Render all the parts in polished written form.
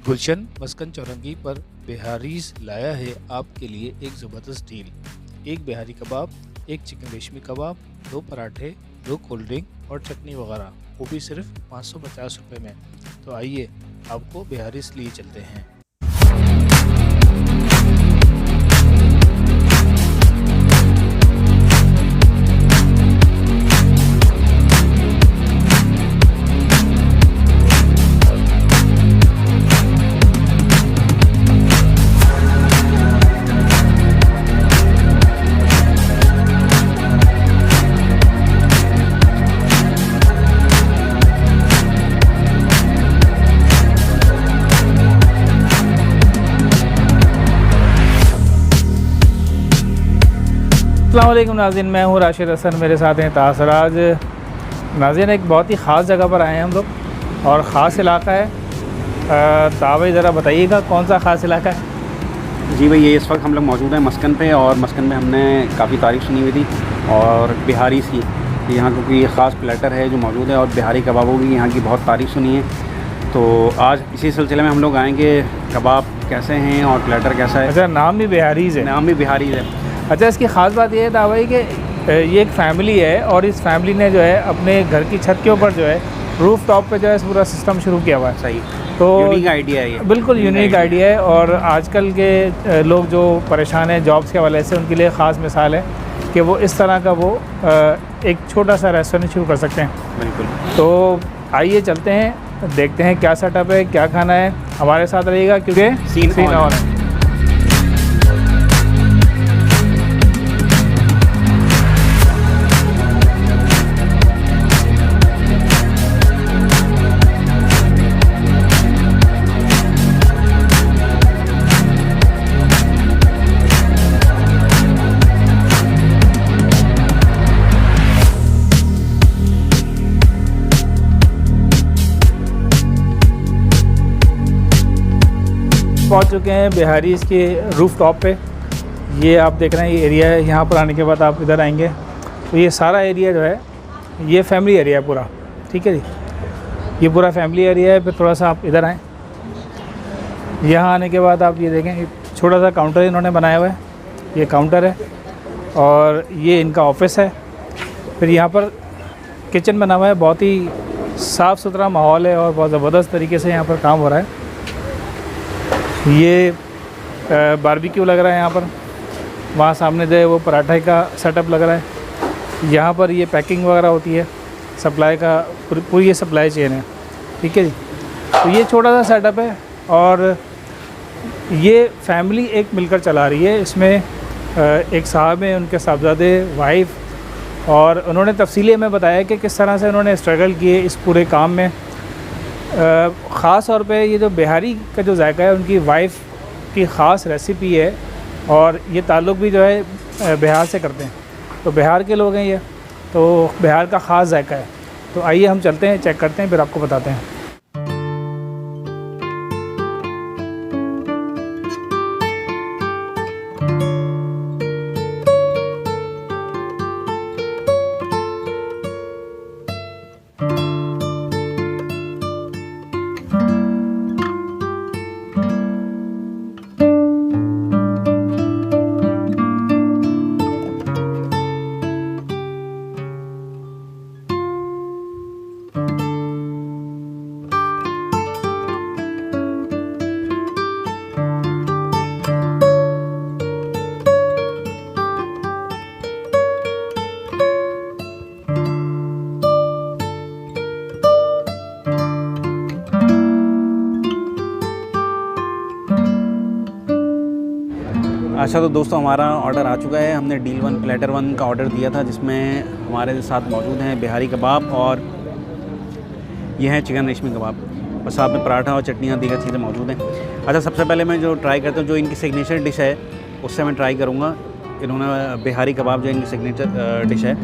गुलशन मस्कन चौरंगी पर बिहारीज लाया है आपके लिए एक ज़बरदस्त डील। एक बिहारी कबाब, एक चिकन रेशमी कबाब, 2 पराठे, 2 कोल्ड ड्रिंक और चटनी वगैरह, वो भी सिर्फ 550 रुपये में। तो आइए आपको बिहारीज लिए चलते हैं। अस्सलाम वालेकुम नाज़रीन, मैं हूँ राशिद हसन, मेरे साथ हैं तासराज। नाज़रीन, एक बहुत ही ख़ास जगह पर आए हैं हम लोग और ख़ास इलाका है। तावे ज़रा बताइएगा कौन सा ख़ास इलाका है? जी भाई, ये इस वक्त हम लोग मौजूद हैं मस्कन पे, और मस्कन में हमने काफ़ी तारीफ़ सुनी हुई थी और बिहारी सी यहाँ क्योंकि ये ख़ास प्लेटर है जो मौजूद है, और बिहारी कबाबों की यहाँ की बहुत तारीफ़ सुनी है। तो आज इसी सिलसिले में हम लोग आएँगे। कबाब कैसे हैं और प्लेटर कैसा है? अच्छा, नाम भी बिहारीज़ है? नाम भी बिहारी है। अच्छा, इसकी ख़ास बात ये है दावाई कि ये एक फ़ैमिली है और इस फैमिली ने जो है अपने घर की छत के ऊपर जो है रूफ़ टॉप पे जो है पूरा सिस्टम शुरू किया हुआ है। सही, तो यूनिक आइडिया है ये। बिल्कुल यूनिक आइडिया है, और आजकल के लोग जो परेशान हैं जॉब्स के हवाले से, उनके लिए ख़ास मिसाल है कि वो इस तरह का वो एक छोटा सा रेस्टोरेंट शुरू कर सकते हैं। बिल्कुल। तो आइए चलते हैं, देखते हैं क्या सेटअप है, क्या खाना है। हमारे साथ रहिएगा क्योंकि सीन ऑन है। पहुंच चुके हैं बिहारीज़ के रूफ़ टॉप पे। ये आप देख रहे हैं ये एरिया है। यहाँ पर आने के बाद आप इधर आएंगे तो ये सारा एरिया जो है ये फैमिली एरिया है पूरा। ठीक है जी, ये पूरा फैमिली एरिया है। फिर थोड़ा सा आप इधर आएँ, यहाँ आने के बाद आप ये देखें छोटा सा काउंटर इन्होंने बनाया हुआ है। ये काउंटर है और ये इनका ऑफिस है। फिर यहाँ पर किचन बना हुआ है, बहुत ही साफ़ सुथरा माहौल है और बहुत ज़बरदस्त तरीके से यहाँ पर काम हो रहा है। ये बारबेक्यू लग रहा है यहाँ पर। वहाँ सामने जो है वो पराठे का सेटअप लग रहा है। यहाँ पर ये पैकिंग वगैरह होती है, सप्लाई का पूरी ये सप्लाई चेन है। ठीक है जी, तो ये छोटा सा सेटअप है और ये फैमिली एक मिलकर चला रही है। इसमें एक साहब हैं, उनके साहबजादे, वाइफ, और उन्होंने तफसीली हमें बताया कि किस तरह से उन्होंने स्ट्रगल किए इस पूरे काम में। ख़ास तौर पे ये जो बिहारी का जो जायका है उनकी वाइफ की ख़ास रेसिपी है, और ये ताल्लुक़ भी जो है बिहार से करते हैं। तो बिहार के लोग हैं ये, तो बिहार का ख़ास जायका है। तो आइए हम चलते हैं, चेक करते हैं, फिर आपको बताते हैं। अच्छा, तो दोस्तों हमारा ऑर्डर आ चुका है। हमने डील 1 प्लेटर 1 का ऑर्डर दिया था, जिसमें हमारे साथ मौजूद हैं बिहारी कबाब और ये है चिकन रेशमी कबाब, और साथ में पराठा और चटनियाँ दीगर चीज़ें मौजूद हैं। अच्छा, सबसे पहले मैं जो ट्राई करता हूँ, जो इनकी सिग्नेचर डिश है उससे मैं ट्राई करूँगा। इन्होंने बिहारी कबाब जो इनकी सिग्नेचर डिश है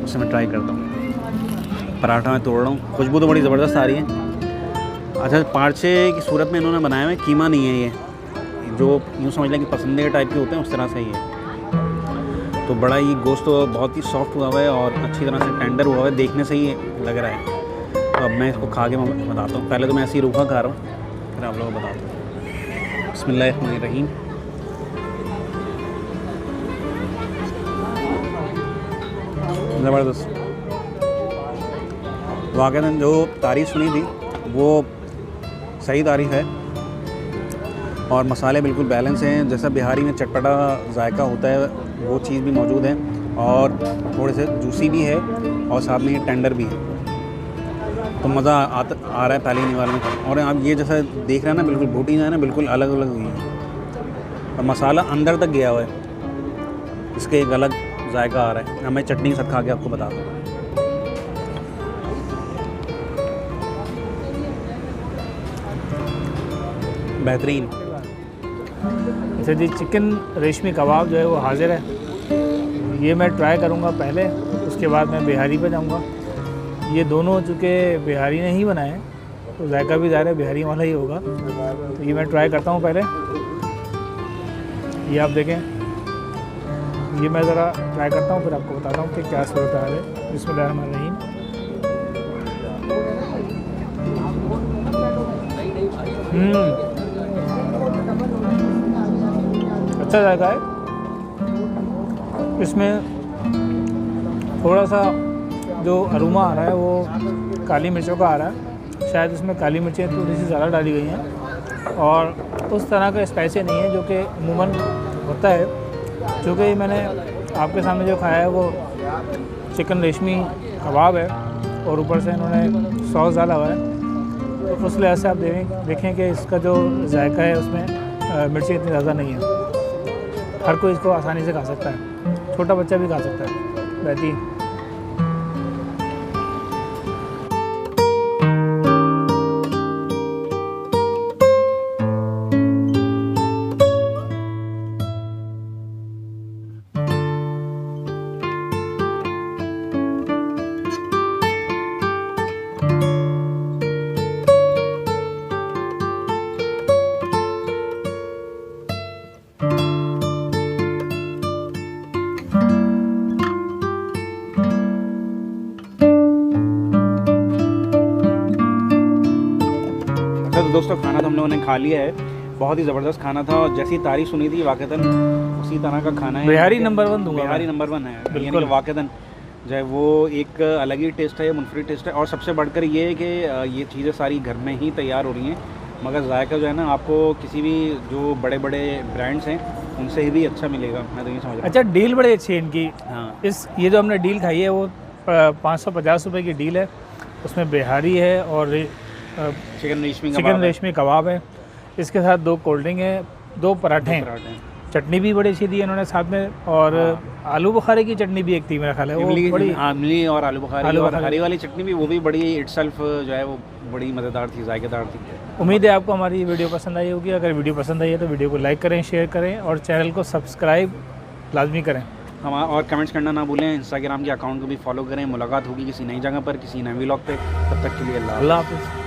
उससे मैं ट्राई करता हूँ। पराठा मैं तोड़ रहा हूँ, खुशबू तो बड़ी ज़बरदस्त आ रही है। अच्छा, पार्चे की सूरत में इन्होंने बनाया है, कीमा नहीं है ये, जो यूँ समझ लें कि पसंदीदा टाइप के होते हैं उस तरह से ही है। तो बड़ा ही गोश्त तो बहुत ही सॉफ्ट हुआ है और अच्छी तरह से टेंडर हुआ है, देखने से ही लग रहा है। तो अब मैं इसको खा के मैं बताता हूँ। पहले तो मैं ऐसे ही रूखा खा रहा हूँ, फिर फिर आप लोगों को बताता हूँ। बिस्मिल्लाहिर्रहमानिर्रहीम। ज़बरदस्त। वाक़ईन जो तारीफ़ सुनी थी वो सही तारीफ़ है और मसाले बिल्कुल बैलेंस हैं। जैसा बिहारी में चटपटा जायका होता है वो चीज़ भी मौजूद है और थोड़े से जूसी भी है और साथ में ये टेंडर भी है, तो मज़ा आ रहा है पहले नहीं वाले में। और आप ये जैसा देख रहे हैं ना, बिल्कुल बोटी जो है ना बिल्कुल अलग अलग हुई है और मसाला अंदर तक गया हुआ है, इसके एक अलग जायका आ रहा है। अब मैं चटनी के साथ खा के आपको बताता हूँ। बेहतरीन। अच्छा जी, चिकन रेशमी कबाब जो है वो हाज़िर है। ये मैं ट्राई करूँगा पहले, उसके बाद मैं बिहारी पे जाऊँगा। ये दोनों चूँकि बिहारी ने ही बनाए हैं तो जायका भी ज़ाहिर है बिहारी वाला ही होगा। तो ये मैं ट्राई करता हूँ पहले। ये आप देखें, ये मैं ज़रा ट्राई करता हूँ, फिर आपको बताता हूँ कि क्या सूरत हाल है। बिस्मिल्लाहिर्रहमानिर्रहीम। अच्छा जायका है। इसमें थोड़ा सा जो अरोमा आ रहा है वो काली मिर्चों का आ रहा है। शायद इसमें काली मिर्चें थोड़ी सी ज़्यादा डाली गई हैं और उस तरह का स्पाइसी नहीं है जो कि अमूमन होता है। क्योंकि मैंने आपके सामने जो खाया है वो चिकन रेशमी कबाब है और ऊपर से इन्होंने सॉस डाला हुआ है, तो उस लिहाज से आप देखें कि इसका जो जायका है उसमें मिर्ची इतनी ज़्यादा नहीं है। हर कोई इसको आसानी से खा सकता है, छोटा बच्चा भी खा सकता है। बेहतरीन। तो दोस्तों खाना तो हम लोगों ने खा लिया है, बहुत ही ज़बरदस्त खाना था और जैसी तारीफ़ सुनी थी वाक़ईतन उसी तरह का खाना है। बिहारी नंबर 1 दूंगा। बिहारी नंबर 1 है, यानी बिल्कुल। कि वाक़ईतन जो है वो एक अलग ही टेस्ट है, मुनफरिद टेस्ट है। और सबसे बढ़कर ये है कि ये चीज़ें सारी घर में ही तैयार हो रही हैं, मगर जायका जो है ना आपको किसी भी जो बड़े बड़े ब्रांड्स हैं उनसे भी अच्छा मिलेगा। मैं तो ये समझ रहा हूँ। अच्छा, डील बड़ी अच्छी है इनकी। हाँ, ये जो हमने डील खाई है वो 550 रुपये की डील है। उसमें बिहारी है और चिकन रेशमी कबाब है। इसके साथ 2 कोल्ड ड्रिंक है, 2 पराठे हैं, चटनी भी बड़ी अच्छी दी है इन्होंने साथ में। और आलू बुखारे की चटनी भी एक थी मेरा ख्याल है, वो बड़ी आमली और आलू बुखारी और हरी वाली चटनी भी, वो भी बड़ी इटसेल्फ जो है वो बड़ी मज़ेदार थी, जायकेदार थी। उम्मीद है आपको हमारी वीडियो पसंद आई होगी। अगर वीडियो पसंद आई है तो वीडियो को लाइक करें, शेयर करें और चैनल को सब्सक्राइब लाजमी करें। हम और कमेंट्स करना ना भूलें। इंस्टाग्राम के अकाउंट को भी फॉलो करें। मुलाकात होगी किसी नई जगह पर, किसी नए व्लॉग पे। तब तक के लिए अल्लाह हाफ़िज़।